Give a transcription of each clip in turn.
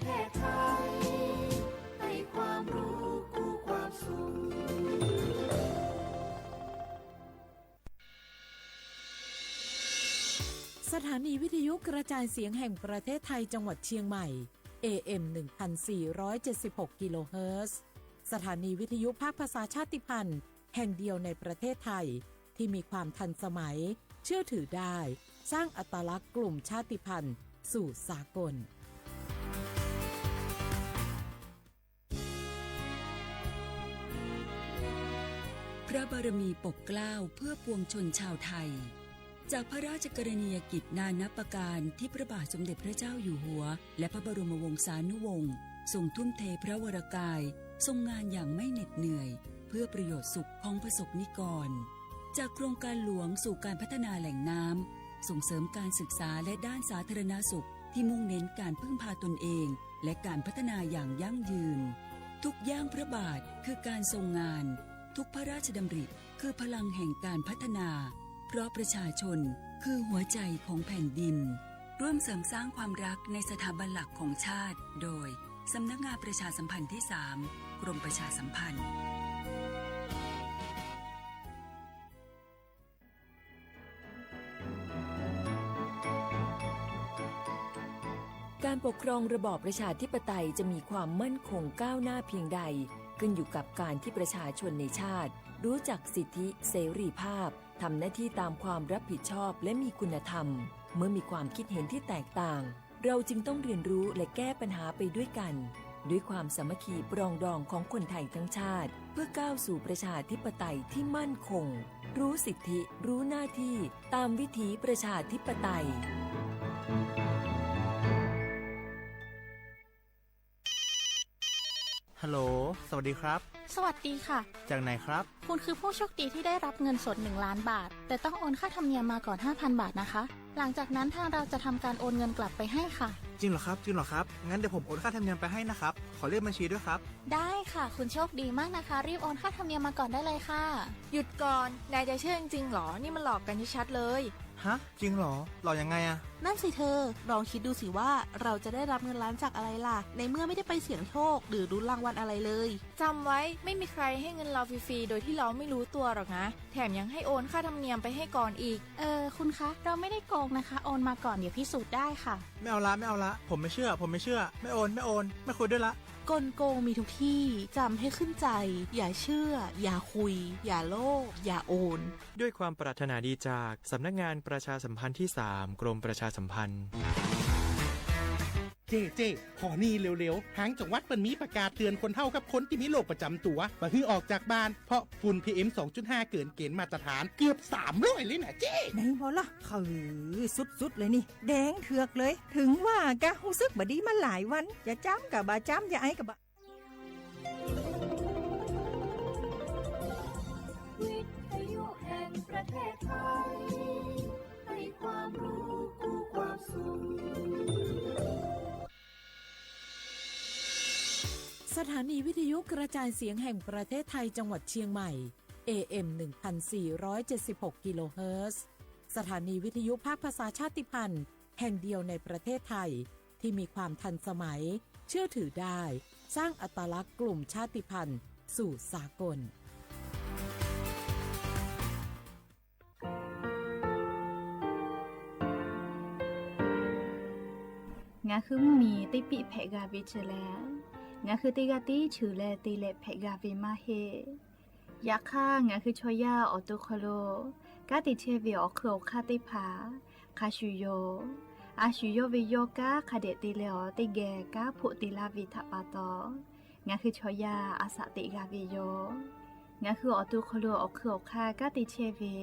เทศไทยให้ความรู้คู่ความสุขสถานีวิทยุกระจายเสียงแห่งประเทศไทยจังหวัดเชียงใหม่ AM 1476 กิโลเฮิรตซ์สถานีวิทยุภาคภาษาชาติพันธุ์แห่งเดียวในประเทศไทยที่มีความทันสมัยเชื่อถือได้สร้างอัตลักษณ์กลุ่มชาติพันธุ์สู่สากลพระบารมีปกเกล้าเพื่อปวงชนชาวไทยจากพระราชกรณียกิจนานับประการที่พระบาทสมเด็จพระเจ้าอยู่หัวและพระบรมวงศานุวงศ์ทรงทุ่มเทพระวรกายทรงงานอย่างไม่เหน็ดเหนื่อยเพื่อประโยชน์สุขของประสบนิกรจากโครงการหลวงสู่การพัฒนาแหล่งน้ำส่งเสริมการศึกษาและด้านสาธารณสุขที่มุ่งเน้นการพึ่งพาตนเองและการพัฒนาอย่างยั่งยืนทุกย่างพระบาทคือการทรงงานทุกพระราชดำริคือพลังแห่งการพัฒนาเพราะประชาชนคือหัวใจของแผ่นดินร่วมเสริมสร้างความรักในสถาบันหลักของชาติโดยสำนักงานประชาสัมพันธ์ที่ 3 กรมประชาสัมพันธ์การปกครองระบอบประชาธิปไตยจะมีความมั่นคงก้าวหน้าเพียงใดขึ้นอยู่กับการที่ประชาชนในชาติรู้จักสิทธิเสรีภาพทำหน้าที่ตามความรับผิดชอบและมีคุณธรรมเมื่อมีความคิดเห็นที่แตกต่างเราจึงต้องเรียนรู้และแก้ปัญหาไปด้วยกันด้วยความสามัคคีปรองดองของคนไทยทั้งชาติเพื่อก้าวสู่ประชาธิปไตยที่มั่นคงรู้สิทธิรู้หน้าที่ตามวิถีประชาธิปไตยฮัลโหลสวัสดีครับสวัสดีค่ะจากไหนครับคุณคือผู้โชคดีที่ได้รับเงินสด1 ล้านบาทแต่ต้องโอนค่าธรรมเนียมมาก่อน 5,000 บาทนะคะหลังจากนั้นทางเราจะทำการโอนเงินกลับไปให้ค่ะจริงเหรอครับงั้นเดี๋ยวผมโอนค่าธรรมเนียมไปให้นะครับขอเลขบัญชีด้วยครับได้ค่ะคุณโชคดีมากนะคะรีบโอนค่าธรรมเนียมมาก่อนได้เลยค่ะหยุดก่อนนายจะเชื่อจริงๆหรอนี่มันหลอกกันชัดๆเลยฮะจริงเหรอหลอกยังไงอะนั่นสิเธอลองคิดดูสิว่าเราจะได้รับเงินล้านจากอะไรล่ะในเมื่อไม่ได้ไปเสี่ยงโชคหรือลุ้นรางวัลอะไรเลยจำไว้ไม่มีใครให้เงินเราฟรีๆโดยที่เราไม่รู้ตัวหรอกนะแถมยังให้โอนค่าธรรมเนียมไปให้ก่อนอีกคุณคะเราไม่ได้โกงนะคะโอนมาก่อนเดี๋ยวพิสูจน์ได้ค่ะไม่เอาละผมไม่เชื่อไม่โอนไม่คุยด้วยละกลโกงมีทุกที่จำให้ขึ้นใจอย่าเชื่ออย่าคุยอย่าโลภอย่าโอนด้วยความปรารถนาดีจากสำนักงานประชาสัมพันธ์ที่ 3 กรมประชาสัมพันธ์เจ๊ขอนี่เร็วๆทางจังหวัดเปิ้นมีประกาศเตือนคนเฒ่ากับคนที่มีโรคประจำตัวบ่ให้ออกจากบ้านเพราะฝุ่น PM 2.5 เกินเกณฑ์มาตรฐานเกือบ300เลยนะเจ๊ไหนบ่ล่ะสุดๆเลยนี่แดงเถือกเลยถึงว่ากะรู้สึกบ่ดีมาหลายวันอย่าจ้ำกับบ่จ้ำอย่าไอกับบ่วิทยุแห่งประเทศไทยให้ความรู้คู่ความสุขสถานีวิทยุกระจายเสียงแห่งประเทศไทยจังหวัดเชียงใหม่ AM 1476 กิโลเฮิรตซ์สถานีวิทยุภาคภาษาชาติพันธุ์แห่งเดียวในประเทศไทยที่มีความทันสมัยเชื่อถือได้สร้างอัตลักษณ์กลุ่มชาติพันธุ์สู่สากลงาคือมีติปิเพกาวิเชแลงาคือติกาติฉือแลติเลเพกาวิมาเฮยักข้างาคือชอยาออตุคโลกาติเชวิออคือคาติผาคาชุโยอาชุโยวิโยกาคาเดติเลอติแกกาพุติลาวิทปาตองาคือชอยาอาสติกาวิโยงาคือออตุคโลออคือคากาติเชวิ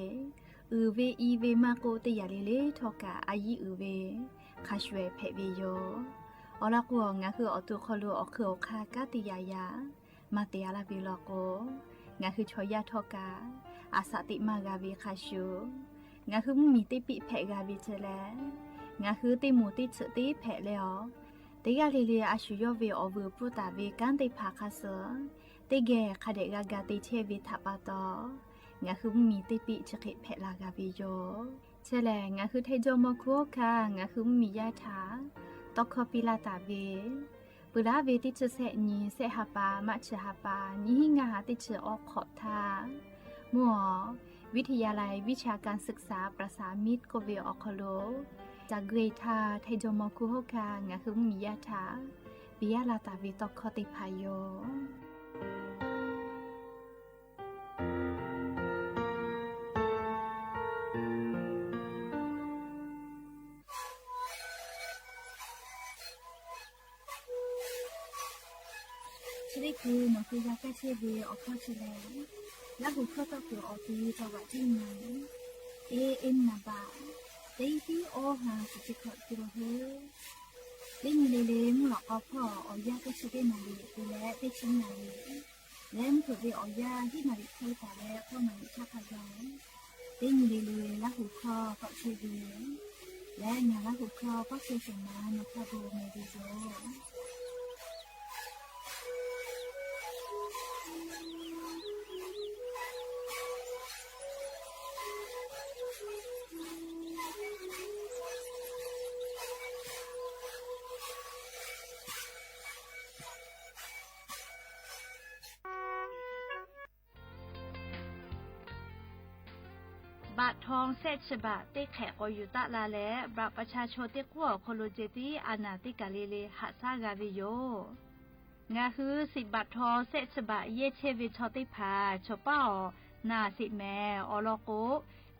เวอีเวมาโกติยาลิเลทอกาอายิเวคาชเวเพวิโยอลากัวงาคืออตุคลูอคือคากาติยายามาเตียลาบิลโกงาคือชอยาทอกาอาสติมากาวิคาชูงาคือมีติปิเพกาวิเจแลงาคือติมูติสติเพเลอติกาลิเลียอาชุยเวอเวปุตาเวกันติภาคาเสติเกคาเดกากาติเชวิทัปาตองาคือมีติปิจคิเพลากาวิโยเชแลงาคือเทโจมโคคางาคือมียาถาตอกคอปิลาตาเว ปุระเวติเชเสนีเสหาปามัชหาปานิหิงาติเชออกขอทามัววิทยาลัยวิชาการศึกษาประสานมิตรโกเวออคโลจากเกรทาไทจมคุโฮกางาคือมียาทาปิยาลาตาวิตอกคติพายโยชลิคือหนูคือยาแก้เชื้อเวออกข้อเฉลยและหูข้อต่อเกี่ยวออกตีจังหวัดที่ไหนเอ็นนาบาได้ที่โอหาสุจิขอกิโลเฮได้มีเลมหลอกเอาพ่อเอายาแก้เชื้อได้มาดีและได้ชิ้นมาดีและมันถูกเวออกยาที่มาดีเคยแต่แล้วพ่อมาดีชาพยองได้มีเลและหูข้อก็เชื้อเวและงานและหูข้อก็เชื้อสมานในคาโบเมดิโซบาททองเศษฉบะเต้แขกอยุตะลาและบาประชาชนเต้กัวโคโลเจติอานาติกาเลเลหะซากาวิโยงาคือ10 บาททองเศษฉบะเยเชวิชอติพาชป้านาสิแมออลโก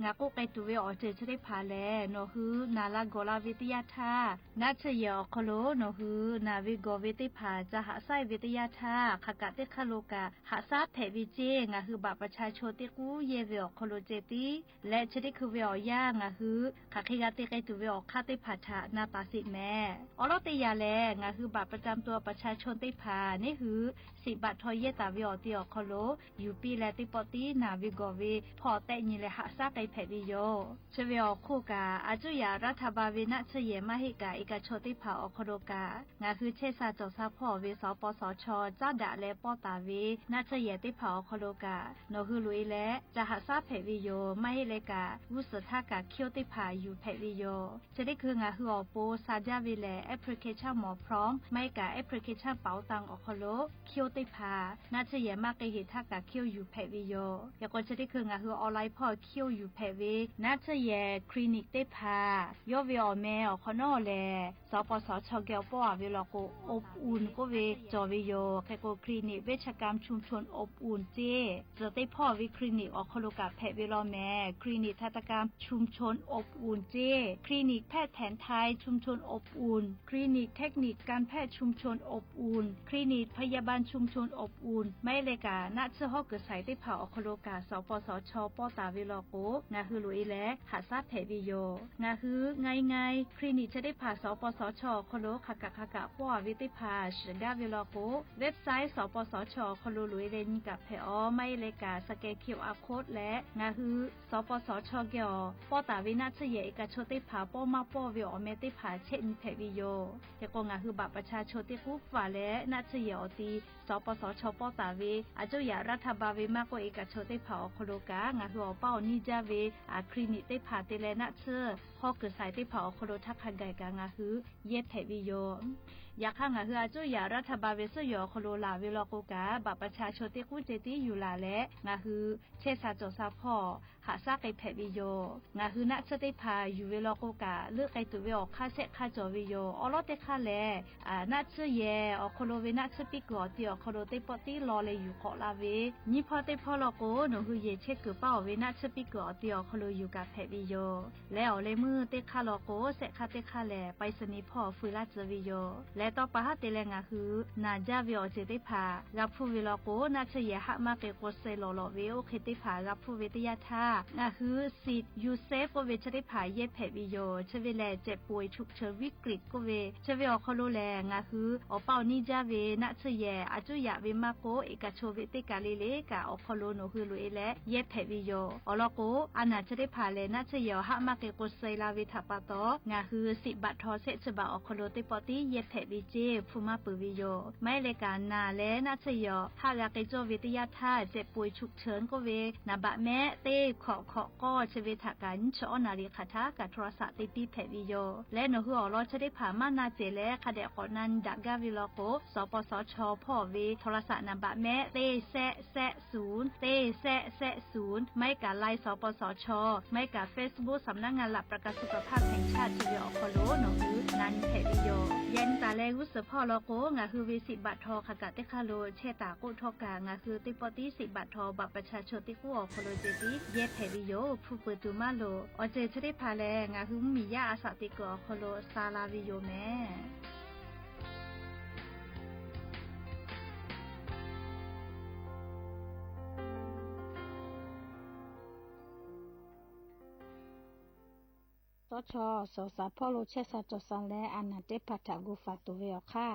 งากุไกตุเวอเจชได้พาแลโนฮือนาลาโกลาวิทยาธานาเชยอโคโลโนฮือนาวิโกวิติพาจะหาไซวิทยาธาขกะเตคโลกาหาซาเพวิเจงาคือบาประชาชนเตกูเยเวอโคโลเจติและชได้คือเวอย่างาคือขะคิกะเตไกตุเวอคาเตพาทานาตาสิแม่ออลเตยาแลงาคือบาประจำตัวประชาชนเตพานี่ฮือ10 บาททอเยตาวิอติอโคโลยูปีและติปอตินาวิโกเวพอแต่ญิและหาซาไกเพวิโยเชเวอคู่กาอาจุยารัฐบาลเวนะเชเยมาหิกาเอกชนติภาอคโดกางาคือเชษาจอซาพ่อเวสปสชเจ้าดะและป้อตาเวนะเชเยติภาอคโดกาโนคือลุยและจะหาซาเพวิโยมาหิเลกาวุสทากาเคียวติภาอยู่เพวิโยจะได้คืองาคืออโปซาจาวิแลแอปพลิเคชันหมอพร้อมไม่กาแอปพลิเคชันเป๋าตังอคโลเคียวติภานะเชเยมาเกหิทากาเคียวอยู่เพวิโยยากจะได้คืองาคือออนไลน์พ่อเคียวอยู่เพวินาเชเยคลินิกเตพายอวิอแมอคอนอแลสปสชเกลปอเวลโกอบอุ่นก็เวจอวิโยแคโกคลินิกเวชกรรมชุมชนอบอุ่นเจจะได้พ่อวิคลินิกอคโลกาแพทย์เวลแมคลินิกทันตกรรมชุมชนอบอุ่นเจคลินิกแพทย์แผนไทยชุมชนอบอุ่นคลินิกเทคนิคการแพทย์ชุมชนอบอุ่นคลินิกพยาบาลชุมชนอบอุ่นไม่เลกาณเชฮอกเกษไต้เผาอคโลกาสปสชปอตาเวลโกนาคือลุยและหาซาเพวิโยงาคือไงคลินิกจะได้ผ่าสปสชคโลขกะป้อวิติพาชดาเวลโกเว็บไซต์สปสชคโลลุยเลนกับเพอไม่เลกาสแกน QR โค้ดและงาคือสปสชเกียวป้อตาวินาเชเยเอกชนติพาป้อมาป้อวิอเมติพาเชนเพวิโยแต่ก็งาคือบัตรประชาชนที่กูฝ่าและนาเชเยอตีสปสชป้อตาวิอาจุยารัฐบาลวิมากกว่าเอกชนติพาคโลกางาคือเป้านิจาเวคลินิกติพาเตเลนะเชฮอกเกษไต้เผาคโลทักขันไกกางาฮือเย็ดเพวิโยอยากข้างาฮืออาจุยารัฐบาลเวสยอคโลลาเวลโกกาบัตรประชาชนที่กูเจติอยู่ลาและงาฮือเชษาจอซาพ่อหาซาไกเพวิโยงาฮือนะเชติพาอยู่เวลโกกาเลือกไกตุเวอค่าเซค่าจอวิโยอลอเตค่าแลนะเชเยอคโลเวนะเชปิกอติอคโลเตปอติรอเลอยู่ขอลาเวนิพอเตพอลโกหนูฮือเยเชกเป้าเวนะเชปิกอติอคโลอยู่กับเพวิโยแล้วเลมือเตคาลโกเซคาเตคาแลไปสนิพ่อฟุลาจวิโยและต่อปะฮะเตเลงาฮือนาจาวิอเจติพากับผู้วิลโกนาเชเยหะมาเกโกเซโลโลเวโอเคติพากับผู้วิทยาธางาฮือสิยูเซฟก็เวชติพาเยเพวิโยเชวิแลเจ็บป่วยฉุกเฉินวิกฤตก็เวเชวิอคโลแลงาฮืออเป้านิจาเวนาเชเยอาจุยะเวมาโกเอกชวิติกาเลเลกาอคโลโนฮือลุเอและเยเพวิโยอลโกอานาเชติพาเลนาเชเยหะมาเกโกเซลาวิทาปาโตงาฮือ10 บาททอเซฉบะอคโลติปอติเยเพวิเจฟูมาปุวิโยไม่เลกานาและนาเชเยหะยาเกโจวิทยาธาเจ็บป่วยฉุกเฉินก็เวนาบะแม่เตโค ขอก็ชเวทากันชอนาริคาทากับโทรศัพท์ติปีแผ่วิโยและนหัวรอจะได้ผ่ามานาเจและคดก่อนนั้นดักกาวิลโกสปสชพ่อเวโทรศัพท์นำบะแม่เตแซ0เตแซ0ไม่กับไลน์สปสชไม่กับ Facebook สำนักงานหลักประกันสุขภาพแห่งชาติชเวอคโลนหือนันแผ่วิโยยันตาแลวุสพ่อโลโกงาคือวิสิบัตรทอขกะเตคาโลเชตากุทอกางาคือติปติสิบัตรทอบัตรประชาชนติกูอคโลเจติเยแผ่วิโยผู้เปิดตุมาโลอเจชได้พาแลงาคือมียาอาสาติกอคโลซาลาวิโยแม่สชสสพโลเชสจสันและอันนาเตพัทกุฟาตุเวอค่ะ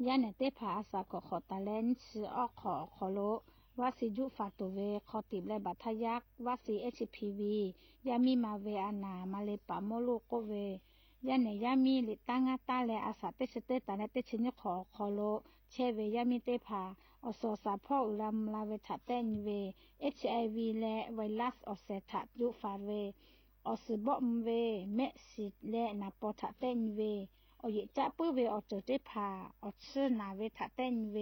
ยาเนเตผาอาสาขอตาเลนชื่อออกขอโลวาสิยุฟาตุเวขอติบและบัทยักวาสิHPV ยามีมาเวอานามาเลปาโมโลโกเวยาเนยามีลิตังาตาและอาสาเตชเตตาและเตชินขอโลเชเวยามีเตผาอสสาพ่ออุลัมลาเวทะเตนเว HIV และไวรัสอเซทะยุฟาเวอสบอมเวเมสิและนาปอทะเตนเวอเยจะปื้อเวอเจเตพาอชื่อนาเวทะเตนเว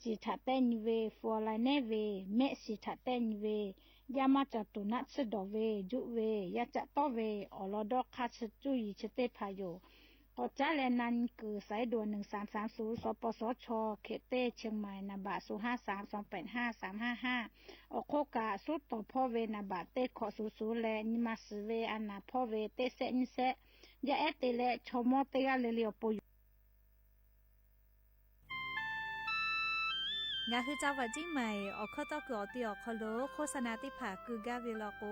จิทะเตนเวฟัวไลเนเวเมสิทะเตนเวยามาจตุนัชดอเวยุเวยาจะตอเวอลอดอคาชจุยชเตพาโยอจะแลนันคือสายด่วน1330สปสชเขตเตเชียงใหม่นาบะ053285355อโคกาสุดต่อพ่อเวนาบะเตขอ00และนิมาสเวอันนาพ่อเวเตเซนิเซยาเอเตและชมอเตยาเลเลียวปยงาคือเจ้าวัดจิ้งใหม่ออกข้อต่อเกือตีออกคโลโฆษณาติผาคือกาเวลโก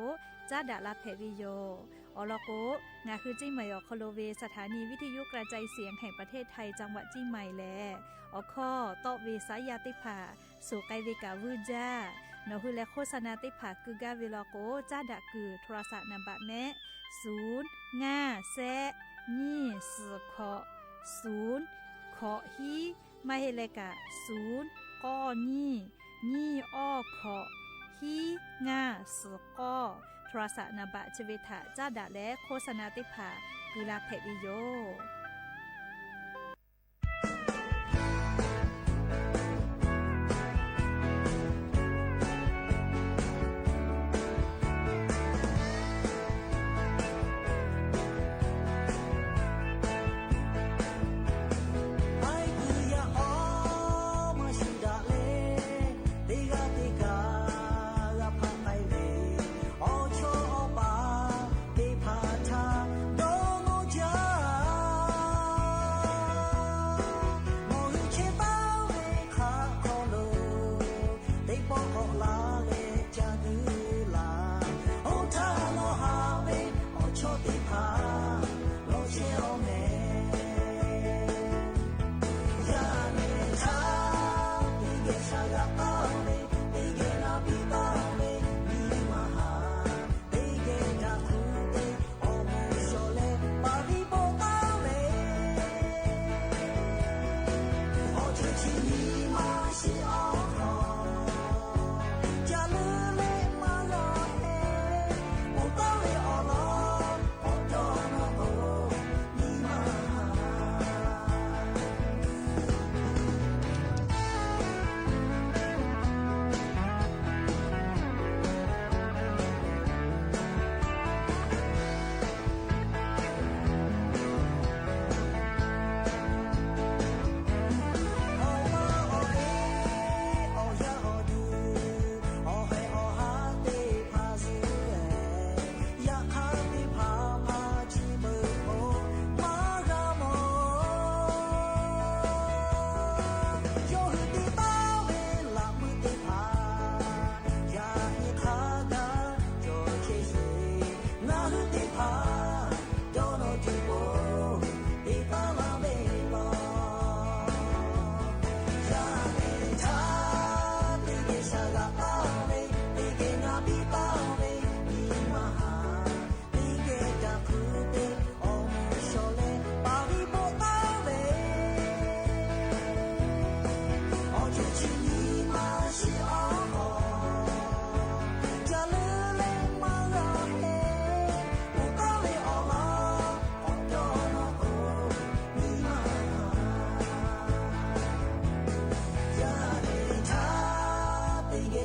จ้าดาลาเพวิโยอลโกงาคือจิ้งใหม่ออกคโลเวสถานีวิทยุกระจายเสียงแห่งประเทศไทยจังหวัดจิ้งใหม่แลออกข้อต่อเวสายาติผาสู่ไกเวกาวืจ้านอคือและโฆษณาติผาคือกาเวลโกจ้าดาคือโทรศัพท์นำบะแม่0ง่าแซนี่สือขอ0ขอฮีมาเฮเลกะ0ก้อนี่อ้อขอฮีง่าสือก้อโทรศัพท์นบะชเวทะจ้าดะและโฆษณาติผากุลาเพวิโย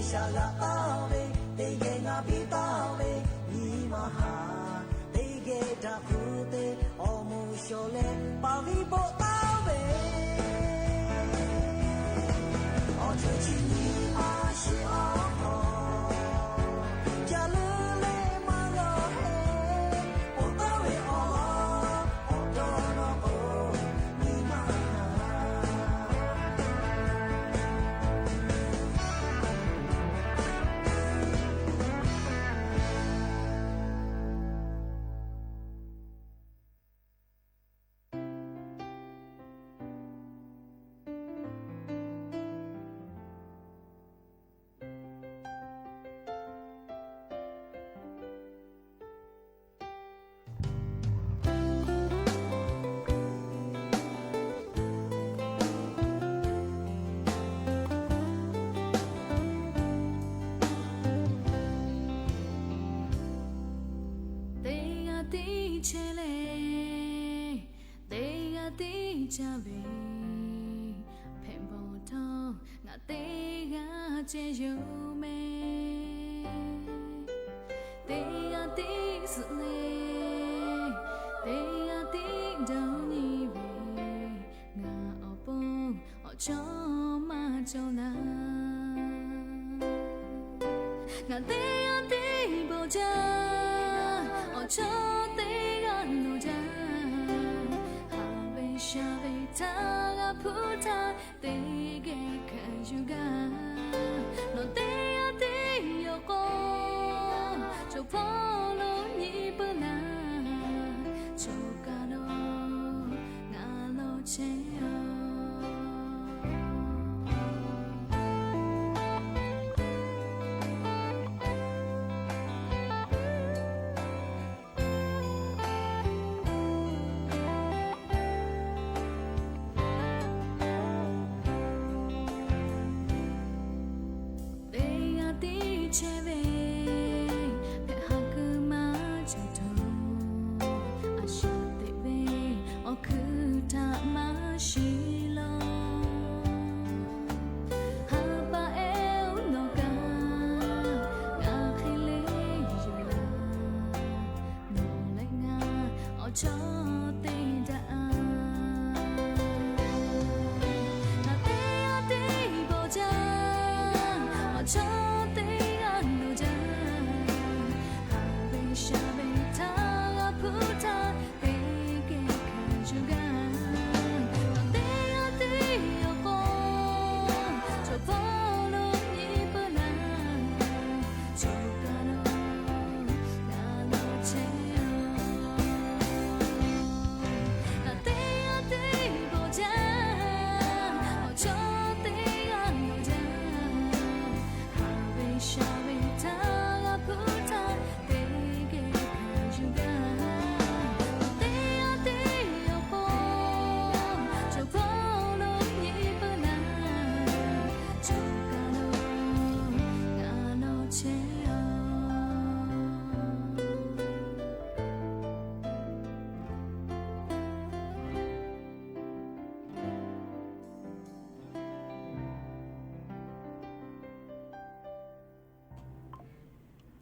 下个阿贝，得给俺比大贝，你嘛哈，得给他苦的，我们小嘞，把你不大贝，我就去你阿西阿婆，家里嘞嘛个嘿，不大贝哦，我多那哦，你嘛哈。接有美，得呀得是嘞，得呀得着你喂，我阿婆我就嘛就啦，我得呀得不着，我就得呀路着，哈贝沙贝塔个普塔得给看有个。no te ate yo ko cho polo ni bana cho kano na lo che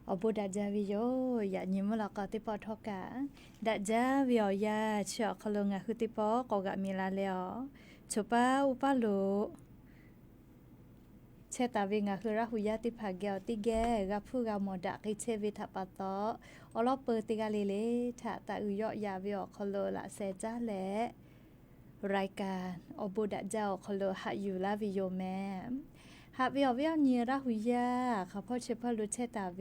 Obo daja viyo ya nyimula ka tipo thoka daja viyo ya chyo khalunga hutipo ko ga mila leo chopa upalo cheta vinga khura huya ti phagya ti ge ga phu ga moda ki chevi thapato olo pe ti ga lele tha ta uyo ya viyo khalo la se ja le รายการอบุดะเจ้าคโลหะอยู่ลาวิโยแมหาวิอวิอเนียราหุยาข้าพ่อเชพลุเชตาเว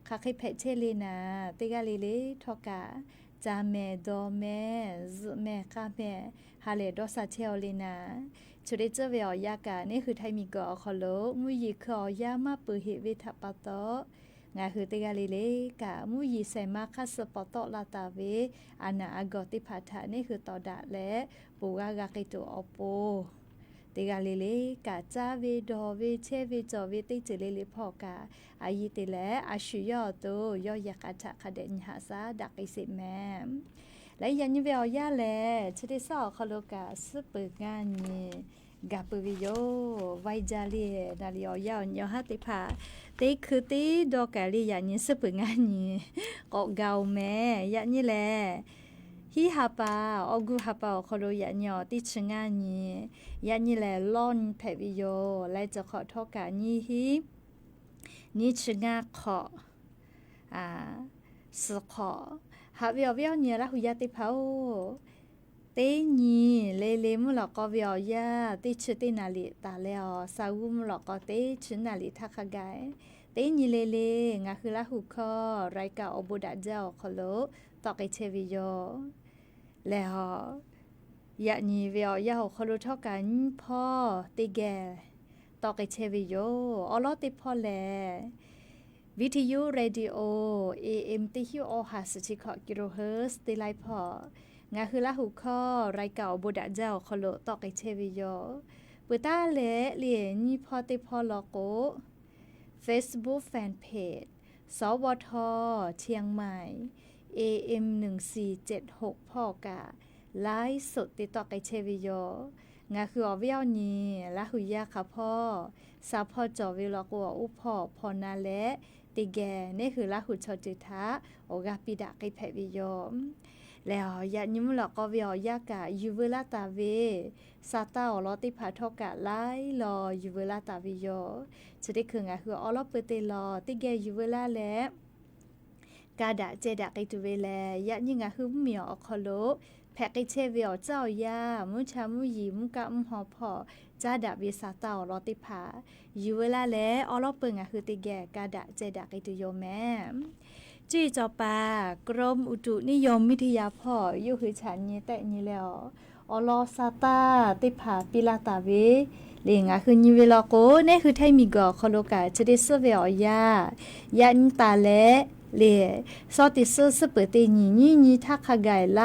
ข้าคิเพเชลีนาติกาลิลิทอกาจาเมโดเมซุเมกาเมฮาเลดอซาเชลีนาชุดเจวิอยากานี่คือไทยมีกอคโลมุยคอยามาปือหิวิทัปปะโตงาคือติกาลิเลกะมุยเซมาคัสปอตลาตาเวอานาอากอติพัทานี่คือตอดะและปูกากากิตุอโปติกาลิเลกะจาเวดอเวเชเวจอเวติจิเลลิพอกาอายิติและอาชุยอโตยอยากาทะคเดญหาซาดักอิสิแมและยันยเวอยาแลชดิซอคโลกาสปึกงานนี กาปุวิโยไวจาลีนาลีอยาวยอฮัติพาติคือติดอกกะลียานิสปุงานีก็เกาแม่ยะนี่แลฮิฮาปาออกูฮาปาคอโลยะญอติชงานียะนี่แลลอนเพวิโยและจะขอทอกานีฮินี่ชงาขอสขอฮาเวียวเวียวเนี่ยละหุยาติพาโอเตญีเลมุลก็เวียวยาติชตินาลิตาเลอซาวุมุลก็เตชนาลิทักกายเตญีเลงาคือละหุคอไรกาอบุดาเจ้าคโลตอกเชวิโยแล้วยะนีเวียวยาคโลทอกันพ่อติแกตอกเชวิโยอลอติพ่อแลวิทยุเรดิโอ AM ติฮิโอหาสชิคกิโลเฮิรตซ์ติไลพองาคือละหุข้อไรเก่าบุดาเจ้าคโลตอกเชวิโยปุตาเลเลียนี่พอติพอลโก Facebook Fanpage สวทเชียงใหม่ AM 1476พ่อกะไลฟ์สดติดต่อไกเชวิโยงาคืออเวียวนี้ละหุยาค่ะพ่อซาพ่อจอวิลกัวอุพ่อพอนาและติแกนี่คือละหุชจิทาโอกาปิดะไกแพวิโยแล้วยะนิมลก็เวียยากะยูเวลาตาเวซาตาอลอติพาทอกะไลลอยูเวลาตาวิโยจะได้คืองาคืออลอเปเตลอติแกยูเวลาและกาดะเจดะไกตุเวแลยะนี่งาคือเมียวอคโลแพกเชเวียวเจ้ายามุชามุยิมุกะมหอพอจาดะวิสาตาลอติพายูเวลาและอลอเปิงอะคือติแกกาดะเจดะไกตุโยแม่จี้จอปากรมอุตุนิยมวิทยาพ่ออยู่คือฉันนี่แต่นี่แล้วอลอซาตาติพาปิลาตาเวเลงอะคือนิเวลโกนี่คือไทมิกอคโลกาจะได้เสเวียยันตาและเลซอติสเปเตนี่ทักขกายไล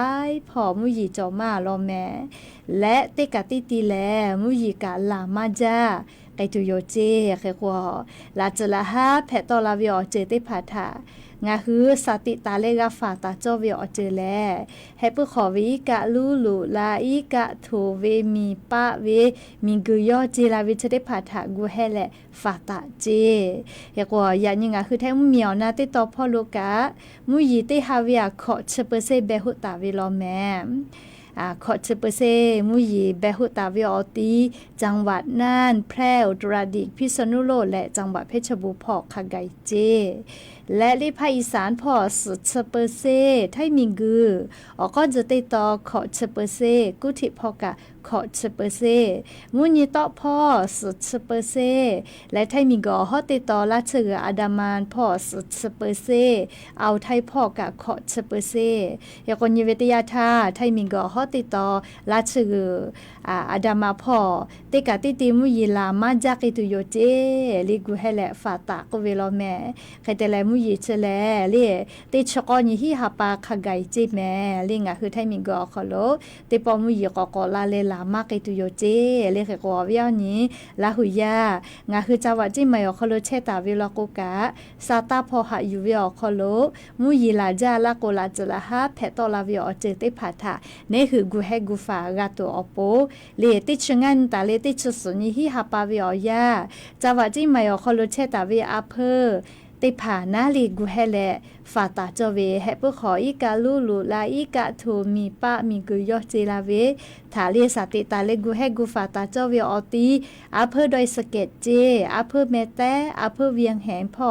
พอมุยีจอมาลอแม่และติกะติแลมุยีกะลามาจาไกตุโยเจเขควอลาจละฮาแพตอลาเวียเจติพาทางาคือสติตาเลกาฟาตาโจเวียเจแลให้ปุขอวิกะลูลาอีกะโทเวมีปะเวมีกุยอเจลาวิเจติพาทากูเฮแลฟาตาเจเฮกว่ายานี่งาคือแท้เมียวนาติตอพ่อโลกะมุยีติฮาเวียขอเชเปเซเบหุตาเวลอแมขอเชเปเซมุยีเบหุตาเวอตีจังหวัดน่านแพร่อุตรดิตถ์พิษณุโลกและจังหวัดเพชรบูรณ์พอคาไกเจและลิภาคอีสานพอสุดเชเปเซไทมิงกืออก็จะติดต่อขอเชเปเซกุธิพอกะขอเชเปเซมุนีต่อพ่อสุดเชเปเซและไทมิงก็ฮอติดต่อละเชืออาดามานพ่อสุดเชเปเซเอาไทยพ่อกะขอเชเปเซยากนิเวตยาธาไทมิงก็ฮอติดต่อละเชืออาดามาพ่อติกะติมุยีลามาจากิตุโยเจลิกูเฮเลฟาตากเวลอแม่ใครแต่แลมุยีเชแลเลีติชกอนี่ฮิฮาปาคาไกจิแม่ลิงะคือไทมิงก็ขอโลติปอมุยีก็ลาเลลามากิตุโยเจเลขกอเวียนี้ลาหุยางาคือจังหวัดจิมายอคโลเชตาวิลโกกะซาตาพอหายูเวียคโลมุยีลาจาลาโกลาจลาฮาเพตอลาวิอเจติพาทานี่คือกูเฮกูฟากาโตอโปเลติชงันตาเลติชสุนีฮิฮาปาวิอยาจังหวัดจิมายอคโลเชตาวิอาเพอติผานาลีกูเฮเลฟาตาจเวเฮปุขออีกาลูลาอีกาโทมีปะมีกุยอเจลาเวถาเลสติตาเลกูเฮกูฟาตาจเวอตีอาเพอดอยสเก็ตเจอาเพอเมเตอาเพอเวียงแหงพ่อ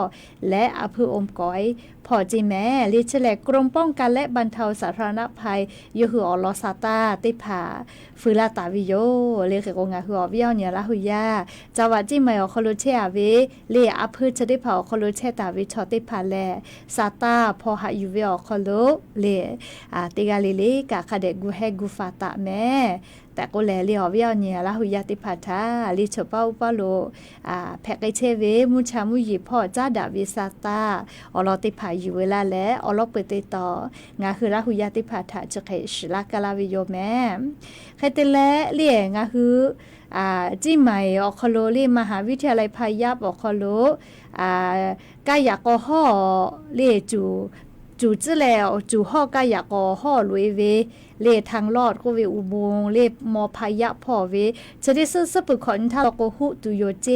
และอาเพออมก้อยพอจีแม่ลิเชแลกรมป้องกันและบรรเทาสาธารณภัยยูหืออลอซาตาติผาฟืลาตาวิโยเลขกงาหืออเวียวเนี่ยละหุยาจังหวัดจิมายอคโลเชอาเวเลอาเพอจะได้เผาคโลเชตาวิชอติผาแลซาตาพอหายูเวียคโลเลติกาลิเลกะคาเดกูเฮกูฟาตาแม่แต่ก็แลเลียวเวียวเนี่ยละหุยาติพาทาลิชเป้าปาโลแพกไกเชเวมุชามุยีพ่อจ้าดาวิซาตาอลอติพาอยู่เวลาและอลอเปเตต่องาคือละหุยาติพาทาจะเคชลากาลาวิโยแม่ใครเตแลเลียงาคือจิใหม่อคโลลีมหาวิทยาลัยพายับอคโลกายากอฮอเลจูจื้อแล้วจูฮอกายากอฮอลุยเว เลทางลอดก็เวอุโมงเลมอพายะพ่อเวจะได้ซื้อสปุขอนทาโกหุตุโยเจ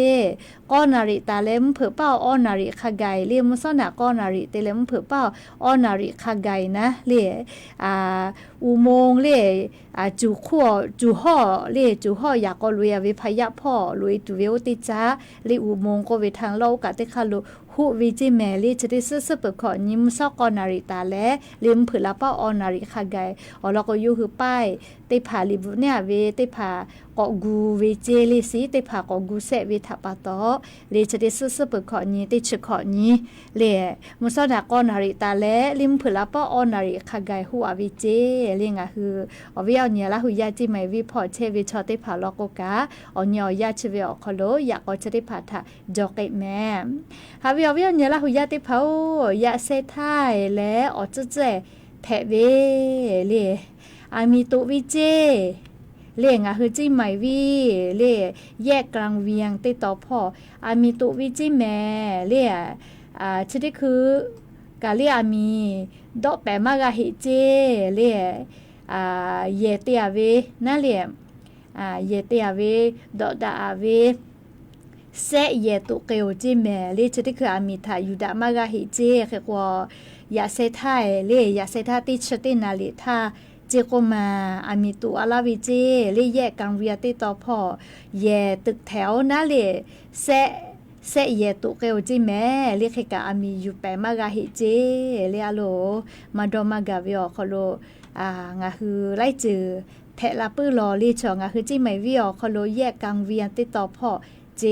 ก้อนาริตาเลมเผือเป้าอ้อนาริคาไกเลมุสนะก้อนาริเตเลมเผือเป้าอ้อนาริคาไกนะเลอุโมงเลจูขัวจูห่อเลจูห่ออยากก็ลุยเวพายะพ่อลุยตุเวอติจ้าเลอุโมงก็เวทางลอกะเตคาลุหูวิจิแมลีจะได้ซื้อสปุขอนยิมซอกก้อนาริตาและเลมเผือละเป้าอ้อนาริคาไกอ๋อแล้วก็อยู่คือป้ายเตผาลิบุเนี่ยเวเตผาเกาะกูเวเจลิสีเตผาเกาะกูเสเวทับปะตอเลจะได้ซื้อสปุขอนนี้เตชขอนี้เลมุสดาก้อนาริตาและลิมเผือละเป้าอ้อนาริคาไกหูอวิเจเลงะคืออวิเอาเนี่ยละหุยาจิไม่วิพอเชวิชอเตผาลอกกะอ๋อเนี่ยยาชเวอคโลอยากก็จะได้ผาทะจอกเกแม่ฮาวิเอาเนี่ยละหุยาเตผายาเซทายและอ๋อจะเจแผเวเลอามีตุวิเจเล่งอะคือจิใหม่วิเล่แยกกลางเวียงติดต่อพ่ออามีตุวิจิแม่เล่ชนิดคือกาเล่อามีดอกแปมากะหิเจเล่เยเตียเวนั่นเล่เยเตียเวดอกดาเวเซเยตุเกวจิแม่เล่ชนิดคืออามีทายุดามากะหิเจคือว่ายาเซทายเล่ยาเซทาติชตินาลิทาเจโกมาอามิตุอาลาวิเจเล่แยกกังเวียติต่อพ่อแย่ตึกแถวนะเล่เซเยตุเกวจิแม่เล่คือกะอามีอยู่แปมากะหิเจเล่อะโลมาดอมากะเวียคอโลงะคือไล่จือแพะละปื้อรอลิชองะคือจิไม่วิอคอโลแยกกังเวียติต่อพ่อเจ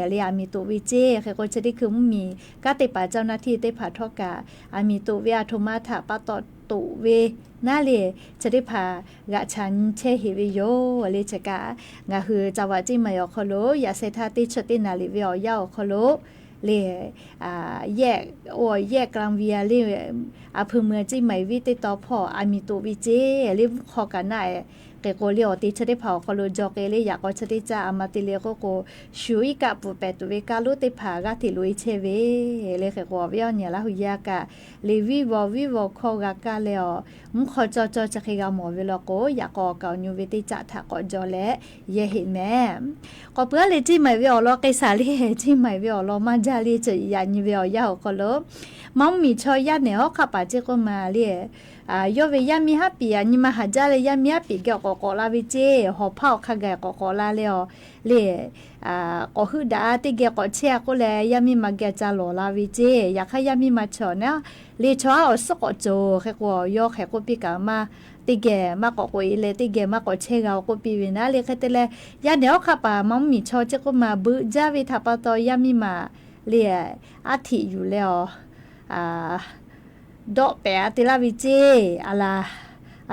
เรียมีตัววิเจคือก็จะได้คือมีก็ติป่าเจ้าหน้าที่ได้ผ่าทอกาอามีตัวเวียโทมาถาปะตอตุเวน่าเลยจะได้ผ่ากะชันเชหิวิโยเลจกะงะคือจาวาจิมายอคโลยาเซทาติชตินาลิวิอยาคโลเลแยกโอ้แยกกลางเวียเลพึเมือจิไม่วิติต่อพ่ออามีตัววิเจลิขอกันได้เกโกเลียวติชได้เผาคอโลจอกเอเลยอยากก็ชได้จ้าอามาติเลโกโกชุยกะปุเปตุเวกาลุติผากะติลุยเชเวเลยเกโกเวียเนี่ยละหุยากะเลวิวคอกะกะเลอมุขจอจะเกกะหมอเวลโกอยากก็เกาญูเวติจะทะก็จอและเยหิแม่ก็เปื้อเลยจิไม่เวอลอไกสาลีจิไม่เวอลอมาจาลีจะยาญิเวอยาคอโลมัมมีชอยะเนี่ยขะปะเจก็มาเลยยอเวียมีฮับปีนิมาหาจาเลยยามีฮับปีเกี่ยวกับลาวิเจหอเผาขะแกก็ลาเลยก็คือดาติเกี่ยวกับเชียก็เลยยามีมาแกจาโลลาวิเจอยากให้ยามีมาชอเนี่ยเลยชอเอาสกโจแค่ก็ยอแค่ก็ปีกามาติเกมากกว่าอีเลติเกมากกว่าเชกเอาก็ปีวินะเลยแค่แต่เลยยาเดียวค่ะป่ามัมมีชอเจก็มาบึจาวิทัปตอยามีมาเลยอาทิอยู่แล้วดอกแปะติลาวิเจอา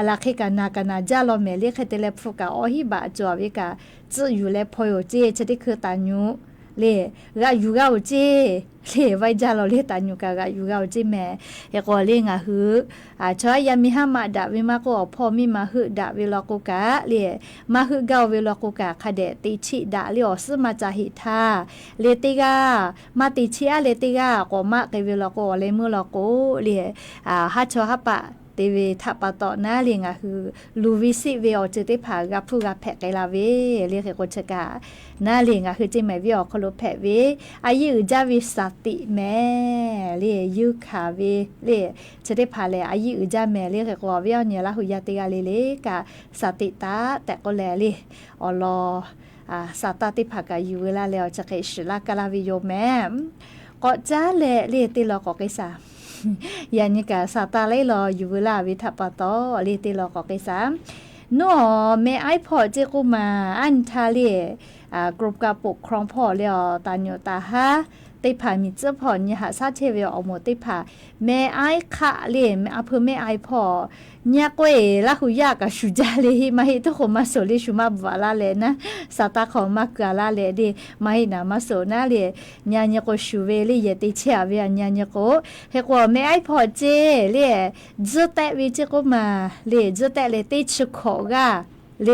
ลาเคกานาจาลอเมเลียเคเตเลฟกาอหิบะจอวิกาจือยู่เลพอยเจจะได้คือตาญูเลกะอยู่กาเจเลไว้จาลอเลตาญูกะอยู่กาเจแม่ยะก็เลงะหือชอยามิหามาดะวิมาก็พ่อมีมาหือดะเวลโกกะเลมาหือกาเวลโกกะคะเดติชิดะเลอสมาจาหิทาเลติกามาติชิอาเลติกาก็มาเกเวลโกเลมือลโกเลฮะชอฮะปะเตเวทัปตอนาเลียงะคือลูวิซิเวอจะได้ผากับผู้กับแพะไกลาเวเรียกกชกานาเลียงะคือจิไม่วิอคโลแพะเวอายุจาวิสติแม่เรียยุคาเวเรียจะได้ผาเลยอายุจาแม่เรียกกว่าวิอเนี่ยละหุยาติกาเลกะสติตาแต่ก็แลเรียอลอสตติภากาอยู่เวลาแล้วจะเกชลากาลาวิโยแม่ก็จ้าแลเรียติลอกไกษายานิกาสาตาไลรออยู่เวลาวิทัปตอเลติลอกไกษานอแม่ไอพ่อเจกุมาอันทาเลกรมการปกครองพ่อเลอตาโยตาฮะติผามีเจ้าพ่อเนี่ยหาซาเทเวออกหมดติผาแม่ไอคะเลแม่อำเภอแม่ไอพ่อเนี่ยก็ละหุยากะชุจาเลมาให้ทุกคนมาโซลิชุมาบวาลาเลนะสาตาของมากะลาเลดิมาให้นามาโซนาเลเนี่ยก็ชูเวเลเยติเชเวเนี่ยก็เฮก็แม่ไอพ่อเจเลจะแต่วิเจก็มาเลจะแต่เลติชขอกะเล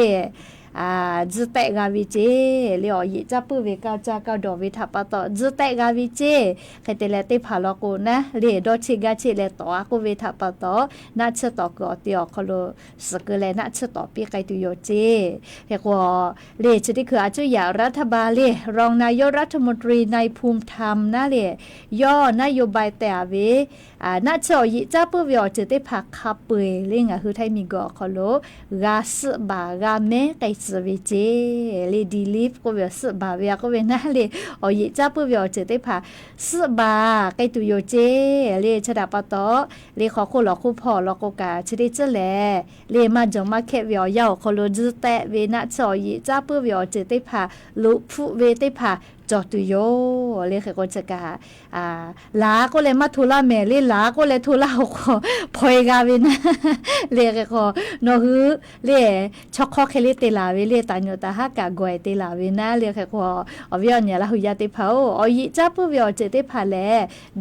จืเตกาวิเจเลียวยิจับปื้อเวกาจากาดอวิทัปะตอจืเตกาวิเจใครเตเลติพาลโกนะเลียดอชิกาชิเลตอกูเวทัปะตอนัชตอกอติอคโลสกเลนัชตอปีไกตุโยเจเฮกว่าเลียจะได้คืออาจุยารัฐบาลเลียรองนายกรัฐมนตรีในภูมิธรรมนะเลียย่อนโยบายแต่เวนัชยิจับปื้อเวอจะได้พักขับเปยเลียงคือไทยมีกอคโลกาสบากาเมไกสเวเจเลดีลิฟก็เวสบาเวก็เวนะเลยิจับปื้อเวอจะได้พักสบาไกตุโยเจเลชดาปะตอเลขอคู่หลอคู่พ่อหลอกกาชดิเจแลเลมาจงมาแค่เวอยาวคโลจืแตเวนัชยิจับปื้อเวอจะได้พักลุพุเวได้พักจอตุโยเลขก็จะกาลาก็เลยมาทุลาเมลีลาก็เลยทุลาก็พอยกาวินะเลขก็โนฮือเลช็อกคอเคลิเตลาเวเลตาโยตาฮากากวยเตลาเวนะเลขก็อวิญญาณละหุยาติเผาอยิจับปุวิอเจติพาเล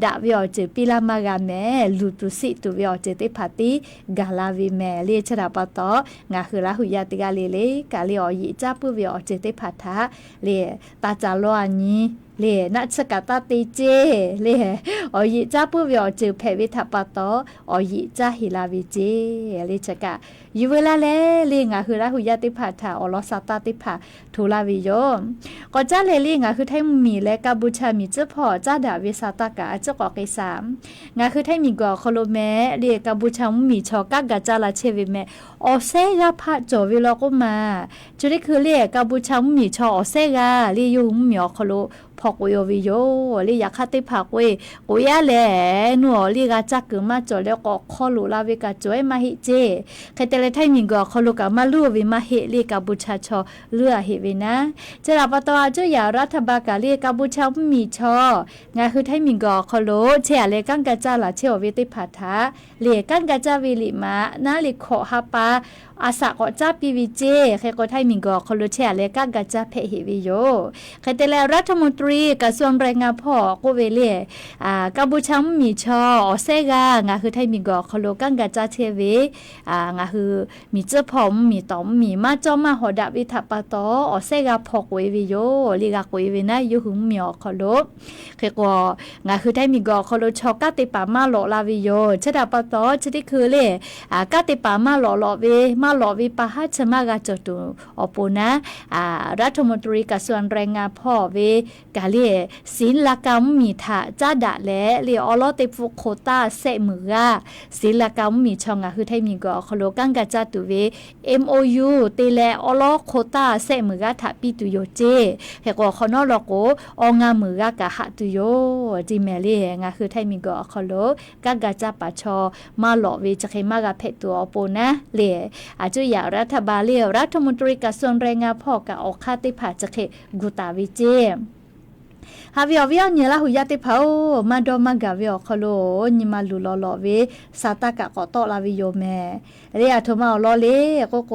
ดาวิอเจปิลามากาเมลูตุสิตุวิอเจติพาติกาลาวิเมเลชราปะตองาคือละหุยาติกาเลกาเลอยิจับปุวิอเจติพาทาเลตาจาโลนี้เลนัชกาตาติเจเลอยิจ้าปุวิอจือเพวิทัปะตออยิจ้าฮิลาวิเจเลชกะยูเวลาเลงาคือละหุยาติพาทาอลอสาตาติพาทูลาวิโยก็จ้าเลงาคือไทยมีและกาบูชามีเจ้าพ่อจ้าดาวิสาตากะเจ้ากอไก3งาคือไทยมีกอคโลเมเลกาบูชามีชอกากะจาลาเชวิเมอเซกาพะจอวิลก็มาจุดคือเลกาบูชามีชออเซกาเลยูมีอคโลพอกวยวิโยลีอยากคัดติพักเวกุยาแลหนัวลีกาจักกึมาจอแล้วก็ขอลุลาเวกาจอยมาฮิเจใครแต่ละไทยมีก็ขอลุกามาลู่วิมาเฮลีกาบูชาชอเลือเฮวินะจะรับปะตอเจ้าอย่ารัฐบาลกาลีกาบูชามีชองาคือไทยมีก็ขอลุเชียเลกังกาจาละเชวเวติพัทาเลกังกาจาวิลิมานาลิโคฮาปาอาสะก็จ้าปีวิเจใครก็ไทยมีก็ขอลุเชียเลกังกาจาเพเฮวิโยใครแต่ละรัฐมนตรีกระทรวงแรงงานพ่อกูเวเล่กัมพูชามีชออเซกางาคือไทยมีกอคโลกังกาจาเทเวงาคือมีเจ้าพ่อมีตอมมีมาจอมาหอดาวิทัปะตออเซกาพอกเววิโยลีกากุยเวนะยุหึงมีอคโลคือก็งาคือไทยมีกอคโลชอกาติปามาโลลาวิโยชดาปะตอชดิคือเล่กาติปามาโลเวมาโลวิปะฮัชมากาจตุอปูนะรัฐมนตรีกระทรวงแรงงานพ่อเวกาเลีศิลกรรมมีถาจ้าดะและเลียอลอติฟุโคตาเสมือศิลกรรมมีช่องคือไทยมีก็คโลกังกาจาตุเว MOU ตีแลอลอโคตาเสมือถาปิตุโยเจเฮก็คอนอลโกองามือกะหะตุโยจิเมลีงาคือไทยมีก็คโลกังกาจาปะชอมาหลอเวจะเคมากะเพตัวโปนะเลอาจุยารัฐบาลเลียรัฐมนตรีกระทรวงแรงงานพ่อกะออกคาติผาจะเคกุตาวิเจฮาวิอวิอเนี่ยละหุยาติเผามาดอมากาวิอคโลนิมาลุลอลอเวซาตากะกอตอลาวิโยเมเรียโทมาลอเลโกโก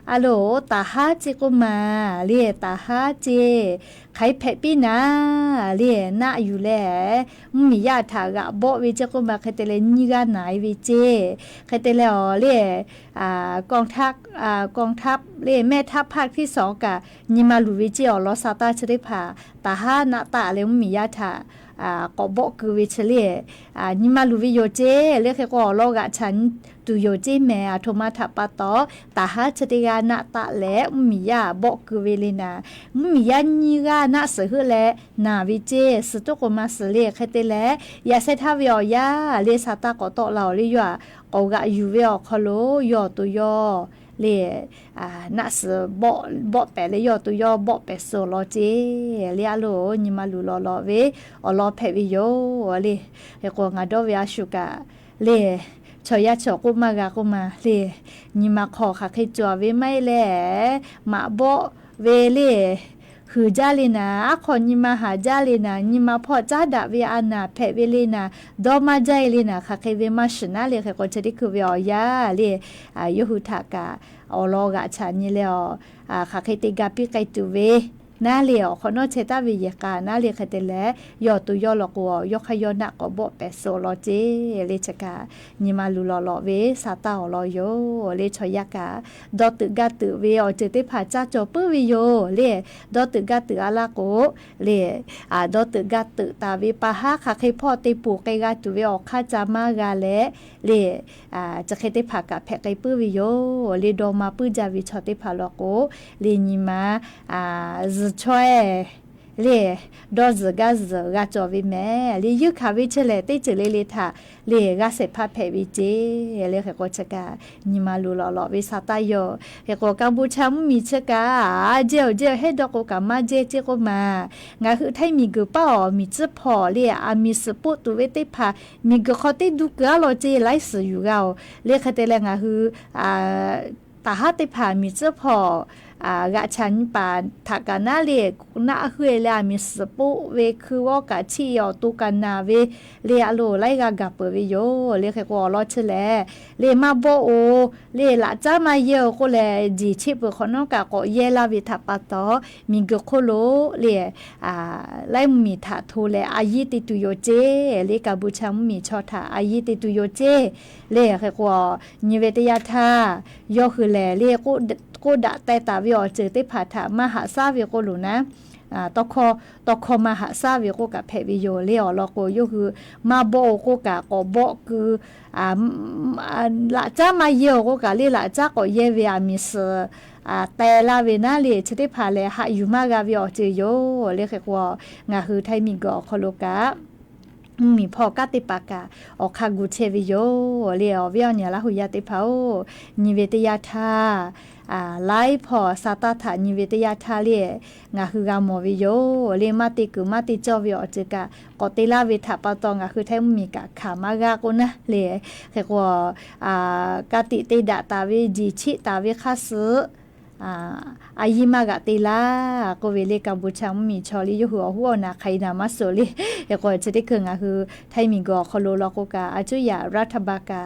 อะโลตาฮาจิกุมาเรียตาฮาเจไขเพปีนาเรียนะอยู่แลมีญาติกะบ่วิจิกุมาคเตเลนิกาไหนวิเจคเตเลอเรียกองทัพเรียแม่ทัพภาคที่2กะนิมาลุวิเจอลอซาตาชริพาตาฮานะตะเลมีญาติก็บอกคือวิเชลีนิมาลูวิโยเจเรียกก็โลกะฉันตุโยเจแม่โทมาทัปะตอตาฮาชติกานะตะและมียาบอกคือเวลินามียานิกานะสหือและนาวิเจสตุกมาสเลคเตและยาเซทาวิอยาเลสาตาก็ตอเราลิยะโอกะยูเวอคโลยอตุยอเลนัสบ่แปะเลยยอตุยอบ่แปะโซโลเจเลียโลนิมาลูลอลอเวอลอเพวิโยเลเฮโกงาโดเวอาชุกะเลชอยาชอกุมากะกุมาเลนิมาขอค่ะเคจัวเวไม่แลมาบ่เวเลคือจาลีนาคนนิมาหาจาลีนานิมาพอจ้าดาเวอานาเพเวลีนาดอมาใจลีนาค่ะเคเวมาชนะเลยค่ะคนจะได้คือเวียเลยูหุทากะอโลกะชานี่แล้วค่ะเคติกาปิไกตุเว หน้าเหลียวขอนอเชตาวิยากาหน้าเหลียคเตแลยอตุยอลกัวยกขยอนะก็บ่แปโซลอเจเลชกาญิมาลุลอลอเวซาตาอลอโยเลชยากาดอตึกาตึเวอเจเตผาจาจอปวิโยเลดอตึกาตึอาลาโกเลดอตึกาตึตาเวปะหาคาเคพอเตปูไกกาตุเวอคาจามากาเลจะเคเตผากะแพไกปวิโยเลดอมาปืจาวิชอเตผาลอโกเลญิมาซช่วยเลดอซกาซกาจอวิแม่เลยุคาวิเชเลเตเจเลเลทาเลกาเสพาเพวิเจเลเขก็ชกาญิมาลุลอลอวิซาตายอเขก็กัมพูชามีชกาเจเฮดอกกามาเจก็มางาคือไทยมีกป้อมีจพอเลอามีสปุตุเวเตพามีกขอเตดุกาลอเจไลส์อยู่เราเลคเตเลงาคือตาหาเตพามีจพอกะฉันปาถักนาเลนาเฮเลามิสปุเวคือว่ากะชียอตุกันนาเวเลอโลไลกะกะเปเวโยเลเคกอลอชแลเลมาโบโอเลละจามาเยอโคเลจิชิปขอนกะกอเยลาวิทัปะตอมิกโคโลเลไลมีทาโทเลอายิติตุโยเจเลกะบุชามมีชอทาอายิติตุโยเจเลเคกอนิเวตยาทายอคือเลกูดะแต่ตาวิอเจอเตผาถามหาซาวิโกลุนะตอคอมหาซาวิโกกะเพวิโยเลอลอโกโยคือมาโบโกกะกอโบคือละจ้ามาเยโกกะเลละจ้าก็เยเวอามิสแต่ละเวนาเลชเตผาเลหะอยู่มากาวิอเจโยเลเคกงาคือไทมิกอคโลกะมีพอกาติปากาอคากุเชวิโยเลอวิอเนี่ยละหุยาติพาโอนิเวตยาทาไลพอซาตาถานิเวตยาทาเลงาคือกามอวิโยเลมาติกุมาติจอวิอเจกะกอติลาเวทาปะตองาคือไทมีกะขามากาโกนะเลเคกกาติเตดะตาเวจิชิตาเวคาสึอายิมากะติลาโกเวเลกัมพูชามีชอลิยหัวหัวนาไคนามาโซลิเอกจะได้คืองาคือไทมีกอคโลลอกกาอาจุยารัฐบากา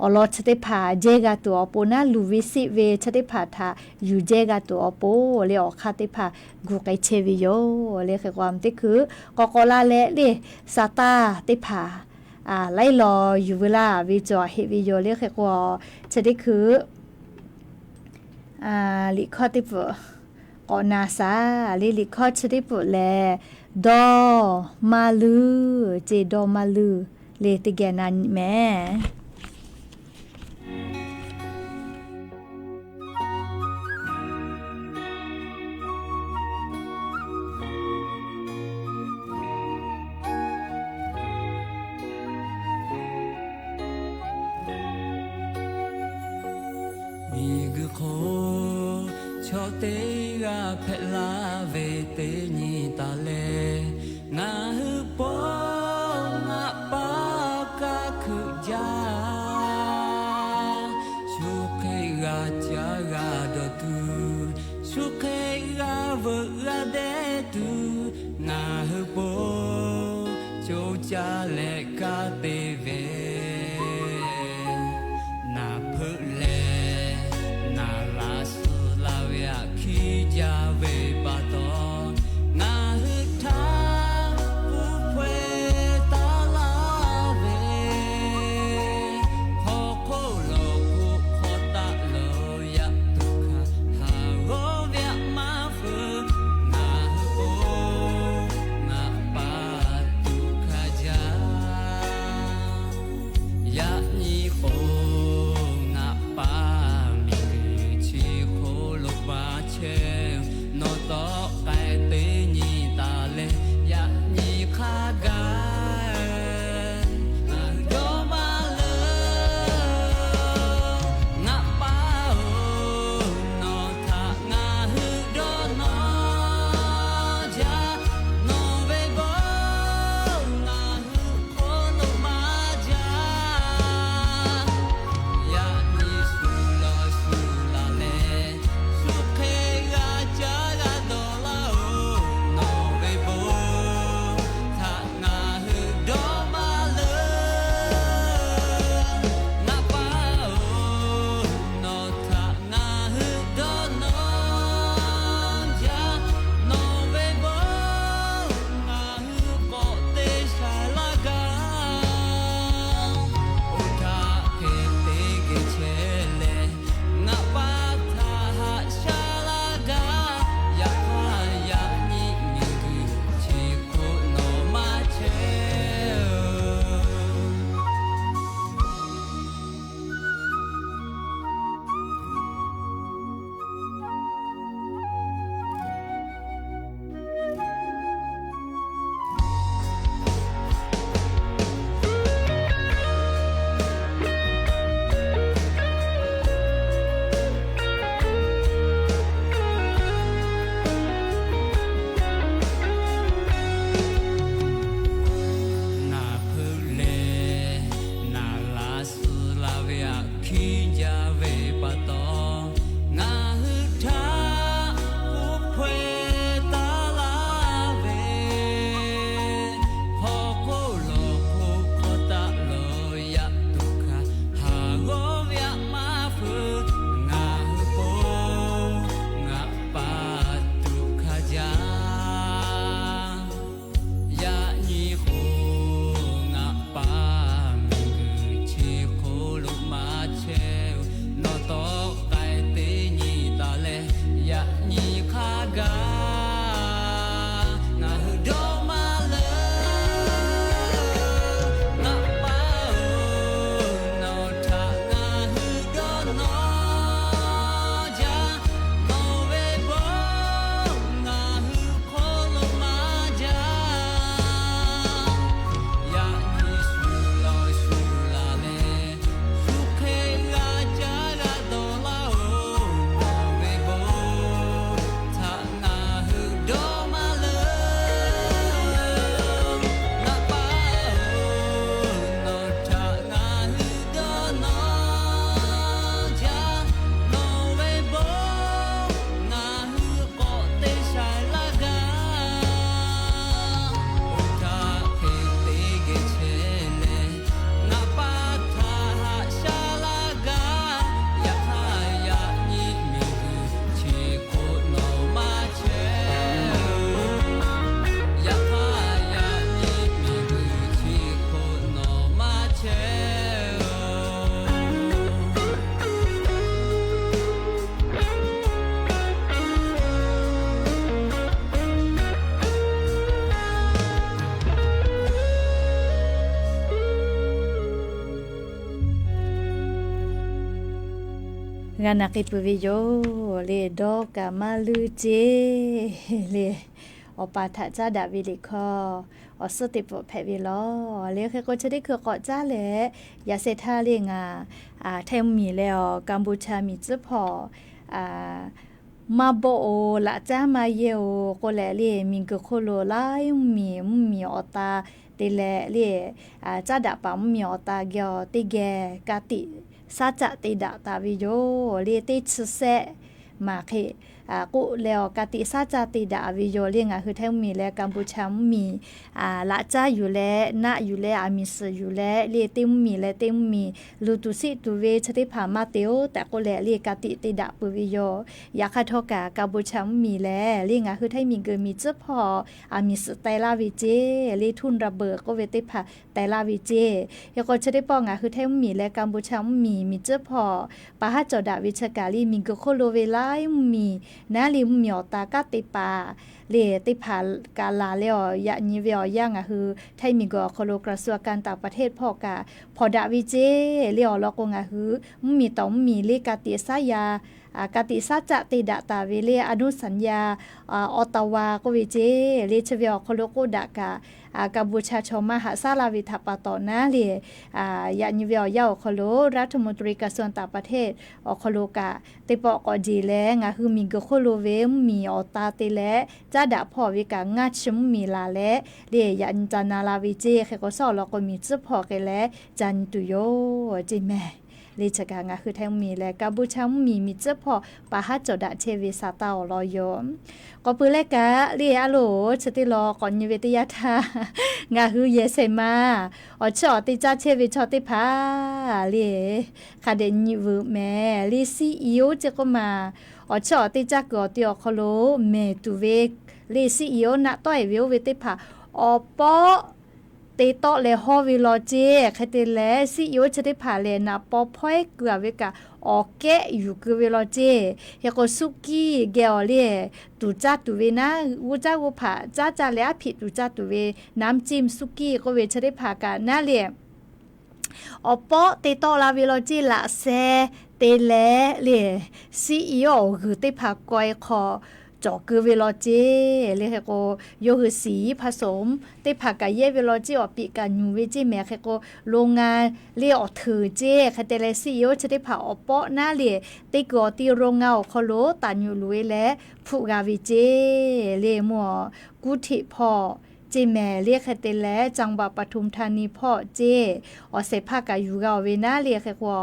อลอชเตพาเจกาตัวปนาลูวิสิเวชเตพาทาอยู่เจกาตัวปเลอคาเตพากูไกเชวิโยเลคือความที่คือกอกลาเลเลซาตาเตพาไลรออยู่เวลาวิจอเฮวิโยเลคือว่าจะได้คือลิคอติปกอนาซาลิคอชติปแลดอมาลือเจดอมาลือเลติแกนันแม่เตกาเพลาเวเตนีตาเลงาฮึปองะปากะคุยาชุเคกาจากาดตุชุเคกาเวลาเดตุงาฮึปอโจจาเลกาเตเวนาเพเลยาเวปาตองาฮึทาผู้เพตาลาเวขอโคโลกุขอตาโลยะตุคาฮาโกเวมาฟุงาฮึโองาปาตุคาจา งานากิปุวิโยเลดอกามาลือเจเลอปาทะจ้าดาวิลิคอสติปแพวิลอเลเคก็จะได้คือเกาะจ้าแหละอย่าเซท่าเรียงไทยมีแล้วกัมพูชามีจื้อพอมาโบละจ้ามาเยโอก็แลเรียมิงก็โคโลลายมีอตาเตแลเรียจ้าดาปามมีอตาเกียวติแกกาติซาจะติดาตาวิโยเรียติชเซมาเคกูแล้วกาติซาจาติดาวิโยเรียงคือแท้มีและกัมพูชามีละจ้าอยู่และณอยู่และอามิสอยู่และเรียติมีและติมีลูตุสิตุเวชติภามาเตโอแต่ก็แลเรียกาติติดาปุวิโยยาคาทอกากัมพูชามีและเรียงคือแท้มีเกิมีเจ้าพออามิสไตลาวิเจเรียทุนระเบิดก็เวติภาไตลาวิเจยก็ชติปองคือแท้มีและกัมพูชามีเจ้าพอปะหะจอดาวิชกาลีมีก็โคโลเวลายมีนาลิมเหมียวตากะติปาเลติผากาลาเลอยะนิเวอย่างคือไทยมีก็โคโลกระทรวงการต่างประเทศพ่อกาพอดาวิเจเลอลอกงคือมีต้องมีเลกาติสายากาติซาจะติดาตาเวเลอนุสัญญาออตาวาก็วิเจเลชเวอโคโลโกดากากัมพูชาชมหาซาลาวิทัปตอนาเลยานิเวลยาโคโลรัฐมนตรีกระทรวงต่างประเทศอโคโลกาติปอกอจีแลงคือมีกโคโลเวมีอตาติแลจ้าดาพ่อวิกางาชมมีลาแลเลียยันจานาลาวิเจเคก็สอลก็มีจุพอแกแลจันตุโยจิแม่เลชกางคือแทงมีและกัมพูชามีเจ้าพอปะหะจดะเชวิสาตาลอยมก็ปื้อแลกะเรียอโลชติลอก่อนยเวติยาทางาคือเยเซมาอชอติจาเชวิชอติพาเลคาเดนิวแม่ลีซีอีโอจะก็มาอชอติจากอติอคโลเมตุเวลีซีอีโอนะต้อยเวเวติพาอปอเตโตเลฮอวิโลเจคเตเลซีอีโอจะได้ผ่าเลนะปอพอยเกือเวกะออแกอยู่คือเวโลเจยก็สุกี้เกลเลตูจ้าตูเวนะอูจ้าอูผ่าจ้าแล้วผิดตูจ้าตูเวน้ำจิ้มสุกี้ก็เวจะได้ผ่ากันน่าเลอปอเตโตลาวิโลเจละเซเตเลเลซีอีโอคือได้ผ่ากอยคอจอคือเวลาเจเลยก็โยคือสีผสมได้ผักกะเยเวลาเจอปีกันยูเวเจแม่ก็โรงงานเลี้ยอถือเจคาเตเลซีโอจะได้ผักอปอหน้าเลยได้ก่อตีโรงงานคอโลตันอยู่ลุยและผู้กาวิเจเลยมัวกุฏิพ่อเจแม่เรียกคาเตเลจังหวัดปทุมธานีพ่อเจอเสผักกะอยู่กาเวน่าเรียกว่า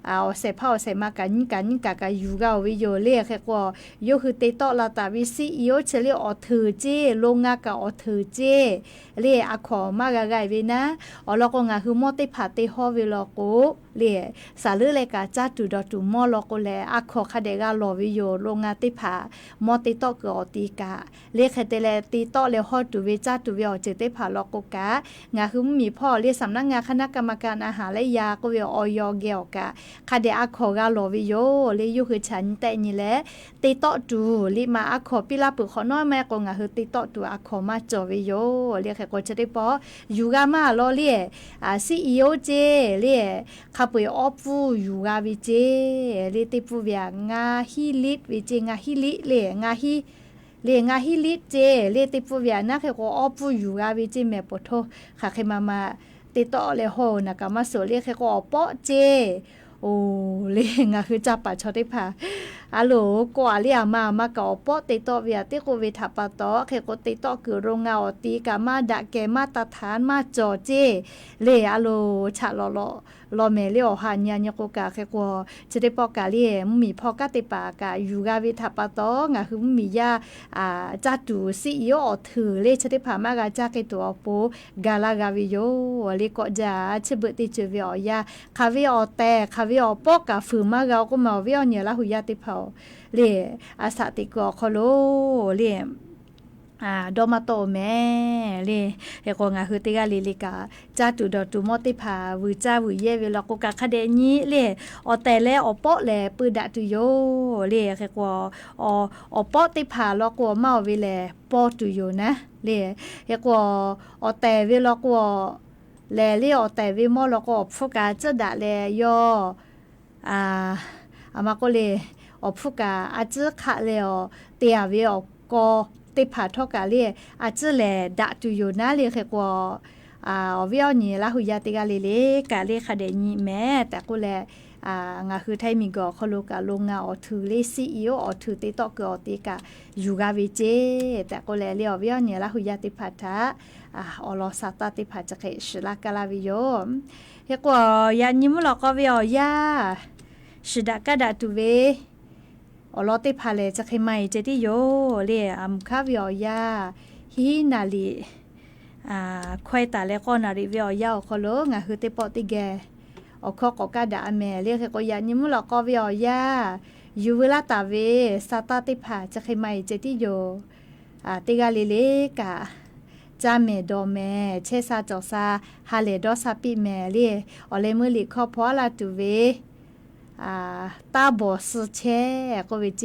เอาเสพเอาเสมากันกะอยู่กาวิโยเลียแค่ก็โยคือเตโตลาตาวิซีอีโอเชลีออถือเจโรงงานกะออถือเจเลียอะขอมากะไกเวนะอลก็งาคือมอติผาเตฮอเวลโกเลียสาลือเลกะจัตุดอตุมอลโกแลอะขอคาเดกาลอวิโยโรงงานติผามอติโตกอติกาเลียแค่เตเลติโตเลฮอตุเวจัตุเวอเจเตผาลโกกางาคือมีพ่อเลียสำนักงานคณะกรรมการอาหารและยาก็เวออยเกลกะคาเดอะขอกาลอวิโยเลยูคือฉันแต่นี่แหละติโตตูลิมาอะขอปิลาปุขอน้อยแม่ก็งาคือติโตตูอะขอมาจอวิโยเลียแค่ก็จะได้ปออยู่กามาลอเลียซีอีโอเจเลียคาปุยออฟูอยู่กาวิเจเลียติปูเวียงาฮิลิตวิเจงาฮิลิเลียงาฮิลิเจเลียติปูเวียนะแค่ก็ออฟูอยู่กาวิเจแม่ปโทค่ะแค่มาติโตเลโหนะกามาโซเลียแค่ก็อปอเจโอ้เลี้ยงคือจับปะชอติพาอะโหลกว่าเลียมากอปอติโตเวียติโกเวทัปตอเคโกติโตคือโรงงานตีกามาดะแกมาตรฐานมาจอเจเลอะโหลฉะลอเมเลอหันยะโกกาเคโกจะได้ปอกาเลียมีพอกะติปากาอยู่กาวิทัปตองะคือมียาจัตุซีอีโอถือเลชะติพามากาจากิตัวโปกาลากาวิโยเลก็จะฉเบติเจเวียาคาวิออแต่คาวิออปอกาฝืมากาก็มาเวียเนี่ยละหุยาติเผาเลอาสาติกอคโลเลดอมาโตแม่เลเฮก็งาคือติกาลิกาจาตุดอตุมอติพาวิจาวิเยเวลาโกกะคาเดญิเลอแต่แลอปอแลปืดะตุโยเลเฮก็อปอติพาลอกวมาเวแลปอตุโยนะเลเฮก็อแต่เวลากวแลเลอแต่เวมอลก็โฟกาจะดะแลยอ อามาก็เลยอพูกาอาจจะขาเลอเตียเวอก็ติผาทอกาเลอาจจะแลดะตุอยู่นะเลเคกว่าเวียวนี่ละหุยาติกาเลกาเลคาเดนี่แม่แต่ก็แลงาคือไทยมีก็เขาลูกาลงงาอถือเลซีอีโออถือติตอกอติกาอยู่กาวิเจแต่ก็แลเลียวเวียวนี่ละหุยาติผาทาอลอซาตาติผาจะเคชลากาลาวิโยเฮกว่ายานิมุลก็เวียวยาชิดากาดาตุเวอลอติผาเลจะเคไม่เจติโยเลคาเวียวยาฮีนาลีควายตาเลก็นาริเวียวยาคอโลงาคือติปอติแกอคอกกาดาแม่เรียกก็ยานิมุลก็เวียวยายูเวลาตาเวซาตาติผาจะเคไม่เจติโยติกาเลกาจาเมดอแม่เชซาจอซาฮาเลดอซาปิแม่เรียอเลมือลิคอพอลาตุเวตาบอสเชก็เวเจ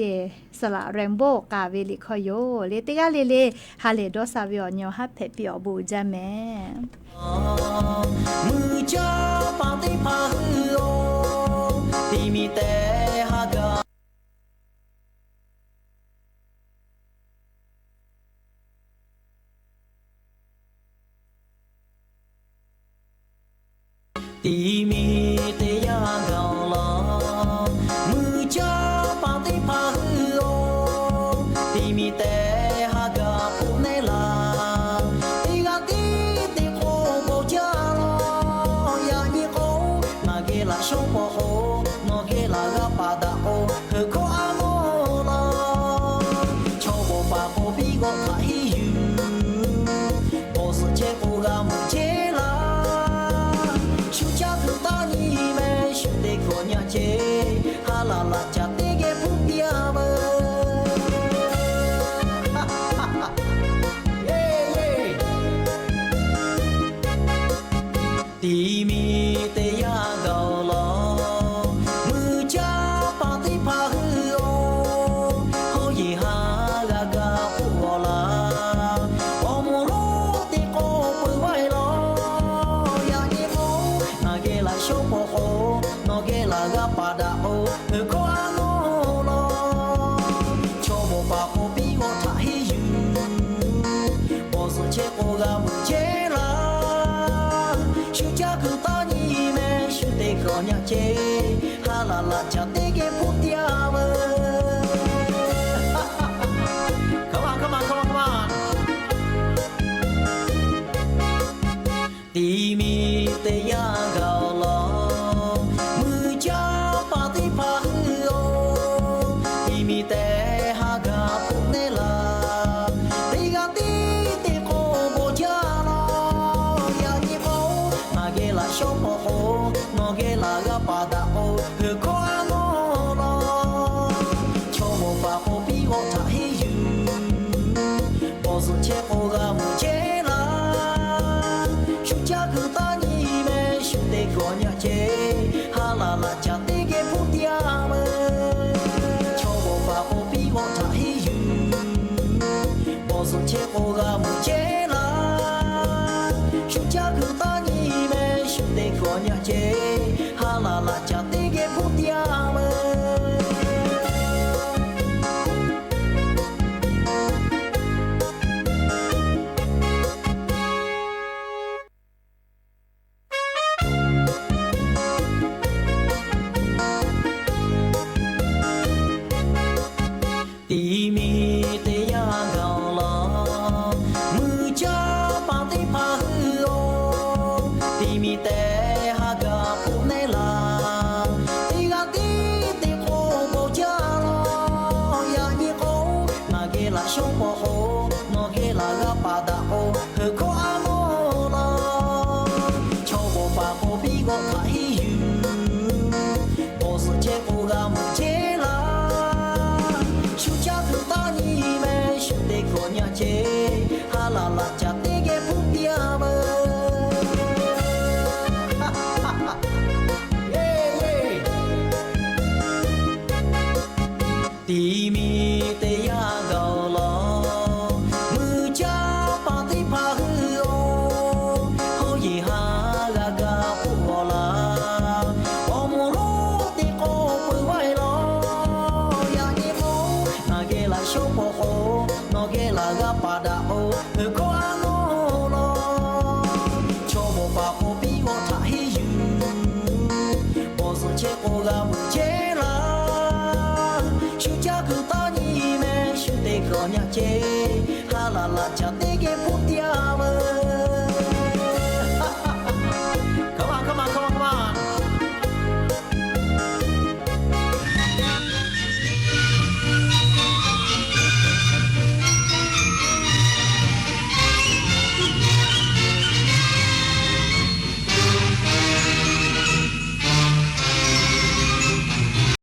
สละแรมโบกาเวลิคอโยเลติกาเลฮาเลดอซาเวียญอฮับเพปิอบูจาแม่มือเจ้าปาติพาฮือโอตีมีแต่ฮากาตีมีแต่ยาเกาลอมือเจ้าปาติพาฮือโอตีมีแต่ฮากาปุเนลาตีกาตีติโคโบจาลอยานิโคนาเกลาโชโปโอนอเกลากาปาดาโอเฮโคอาโมลาโชโบปาโคปีโกทาฮิยูโอสเจโกกามุเจลาชูจาคือตานีแม่ชุดเด็กคนยาเจฮาลาลาจัดเด็กผู้เปียเบตีมีแต่ยาเกาลอมือจ้าปาติพาฮือโอโฮยิฮากากาผู้วลาโอโมโรติโกปุยไวลอยานิโมนาเกลาโชโปโอนอเกลากาปาดาโอโคอาโนโลโชโบปาโคปิโกทาฮิยูโบสเชโกกามุเจลาชูจาคือตานีแม่ชุดเด็กคนยาเจฮาลาลาจัดเด็กผู้เปียเบCome on, come on, come on, come on. ตีมีแต่ยาเกาลอมือจ้าปาติพาฮือโอตีมีแต่ฮากาปุเนลาตีกาตีติโคโบจาลอยานิโมนาเกลาโชโปโอนอเกลากาปาดาโอเฮโคอาโนโลโชโมปาโคปิโกทาฮิยูโบสเชโกกามุเจลาชูจาคือตานีแม่ชุดเด็กคนยาเจฮาลาลาจัดเด็กผู้เปียเบโชโบปาโคปิโกทาฮิยูโบสเชโกกามุเจลาชูจาคือตานีแม่ชุดเด็กคนยาเจฮาลาลาจัดเด็กผู้เปียเบตีมีแต่ยาเกาลอ đâu bỏ hồ nó ghé là gà bà đã ô có ăn ô lo cho bộ bà ô bi ô thả hi yu bỏ rồi chế ô gà bự chế là chú cha cứ ta nhì mẹ chú tê cỏ nhạc chế ha là cha tê ghé phút tia mơ